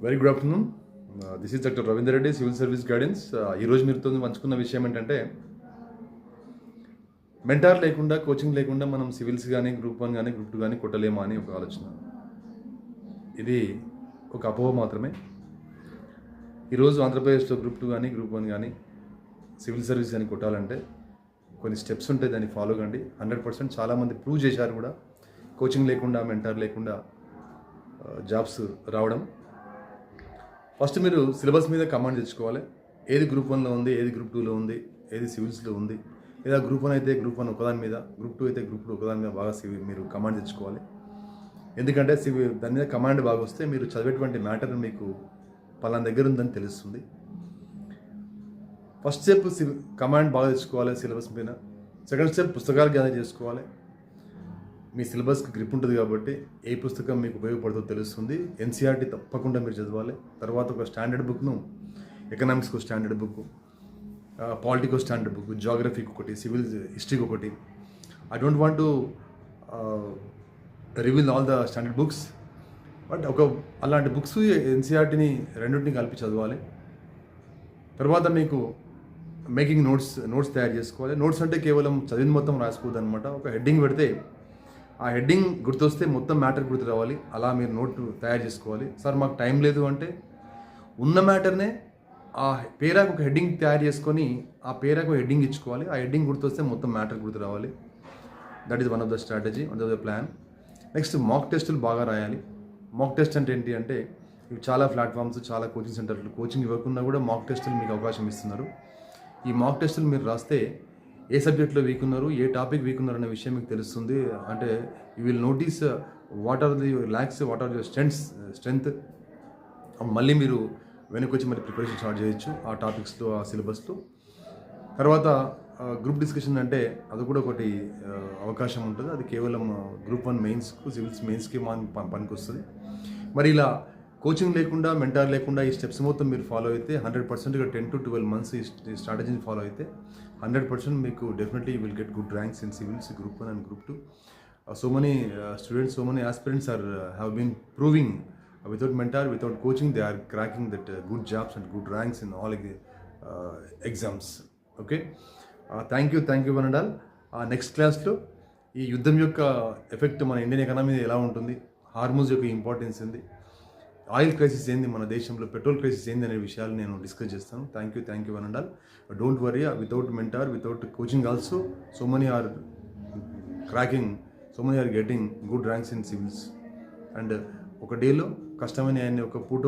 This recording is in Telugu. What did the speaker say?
Very good afternoon. This is doctor Ravinder Reddy, civil service guidance. ఈరోజు మీరుతో పంచుకున్న విషయం ఏంటంటే, మెంటార్ లేకుండా, కోచింగ్ లేకుండా మనం సివిల్స్ కానీ, గ్రూప్ 1 కానీ, గ్రూప్ 2 కానీ కొట్టలేమా అని ఒక ఆలోచన. ఇది ఒక అపోహ మాత్రమే. ఈరోజు ఆంధ్రప్రదేశ్లో గ్రూప్ 2 కానీ, గ్రూప్ 1 కానీ, సివిల్ సర్వీస్ కానీ కొట్టాలంటే కొన్ని స్టెప్స్ ఉంటాయి, దాన్ని ఫాలో కండి. 100% చాలామంది ప్రూవ్ చేశారు కూడా, కోచింగ్ లేకుండా, మెంటార్ లేకుండా జాబ్స్ రావడం. ఫస్ట్ మీరు సిలబస్ మీద కమాండ్ తెచ్చుకోవాలి. ఏది గ్రూప్ 1లో ఉంది, ఏది గ్రూప్ 2లో ఉంది, ఏది సివిల్స్లో ఉంది, లేదా గ్రూప్ 1 అయితే గ్రూప్ 1 ఒకదాని మీద, గ్రూప్ 2 అయితే గ్రూప్ 2 ఒకదాని మీద బాగా మీరు కమాండ్ తెచ్చుకోవాలి. ఎందుకంటే దాని మీద కమాండ్ బాగా వస్తే మీరు చదివేటువంటి మ్యాటర్ మీకు పలానా దగ్గర ఉందని తెలుస్తుంది. ఫస్ట్ స్టెప్ కమాండ్ బాగా తెచ్చుకోవాలి సిలబస్ మీద. సెకండ్ స్టెప్ పుస్తకాలు గ్యాదర్ చేసుకోవాలి. మీ సిలబస్కి గ్రిప్ ఉంటుంది కాబట్టి ఏ పుస్తకం మీకు ఉపయోగపడుతుందో తెలుస్తుంది. ఎన్సీఆర్టీ తప్పకుండా మీరు చదవాలి. తర్వాత ఒక స్టాండర్డ్ బుక్ను, ఎకనామిక్స్కి ఒక స్టాండర్డ్ బుక్, పాలిటిక్స్ ఒక స్టాండర్డ్ బుక్, జాగ్రఫీకి ఒకటి, సివిల్ హిస్టరీకి ఒకటి. I don't want to reveal all the standard books, but అలాంటి బుక్స్ ఎన్సీఆర్టీని రెండింటిని కలిపి చదవాలి. తర్వాత మీకు మేకింగ్ నోట్స్ తయారు చేసుకోవాలి. నోట్స్ అంటే కేవలం చదివిన మొత్తం రాసుకోవద్దు అనమాట. ఒక హెడ్డింగ్ పెడితే ఆ హెడ్డింగ్ గుర్తొస్తే మొత్తం మ్యాటర్ గుర్తు రావాలి. అలా మీరు నోట్ తయారు చేసుకోవాలి. సార్ మాకు టైం లేదు అంటే ఉన్న మ్యాటర్నే ఆ పేరాకు ఒక హెడ్డింగ్ తయారు చేసుకొని ఆ పేరాకు హెడ్డింగ్ ఇచ్చుకోవాలి. ఆ హెడ్డింగ్ గుర్తొస్తే మొత్తం మ్యాటర్ గుర్తు రావాలి. That is one of the strategy, one of the plan. Next mock టెస్టులు బాగా రాయాలి. మాక్ టెస్ట్ అంటే ఏంటి అంటే, ఇవి చాలా ప్లాట్ఫామ్స్, చాలా కోచింగ్ సెంటర్లు కోచింగ్ ఇవ్వకుండా కూడా మాక్ టెస్టులు మీకు అవకాశం ఇస్తున్నారు. ఈ మాక్ టెస్టులు మీరు రాస్తే ఏ సబ్జెక్ట్లో వీక్ ఉన్నారు, ఏ టాపిక్ వీక్ ఉన్నారు అనే విషయం మీకు తెలుస్తుంది. అంటే you will notice what are the lacks, what are your strength. మళ్ళీ మీరు వెనక్కి వచ్చి మరి ప్రిపరేషన్ స్టార్ట్ చేయొచ్చు ఆ టాపిక్స్లో, ఆ సిలబస్లో. తర్వాత గ్రూప్ డిస్కషన్ అంటే అది కూడా ఒకటి అవకాశం ఉంటుంది. అది కేవలం గ్రూప్ 1 మెయిన్స్కు, సివిల్స్ మెయిన్స్కి పనికి వస్తుంది. మరి ఇలా కోచింగ్ లేకుండా, మెంటార్ లేకుండా ఈ స్టెప్స్ మొత్తం మీరు ఫాలో అయితే 100%గా 10 to 12 months ఈ స్ట్రాటజీని ఫాలో అయితే 100% మీకు definitely will get good ranks in civils, group 1 and group 2. So many students, so many aspirants have been proving without mentor, without coaching, they are cracking that good jobs and good ranks in all exams. Okay, thank you one and all. Next క్లాస్లో ఈ యుద్ధం యొక్క ఎఫెక్ట్ మన ఇండియన్ ఎకానమీ ఎలా ఉంటుంది, హార్మోన్స్ యొక్క ఇంపార్టెన్స్ ఏంది, ఆయిల్ క్రైసిస్ ఏంది, మన దేశంలో పెట్రోల్ క్రైసిస్ ఏంది అనే విషయాలు నేను డిస్కస్ చేస్తాను. Thank you one and all. Don't worry, without mentor, without coaching also so many are cracking, so many are getting good ranks in civils. And ఒక డేలో కష్టమైన ఒక పూట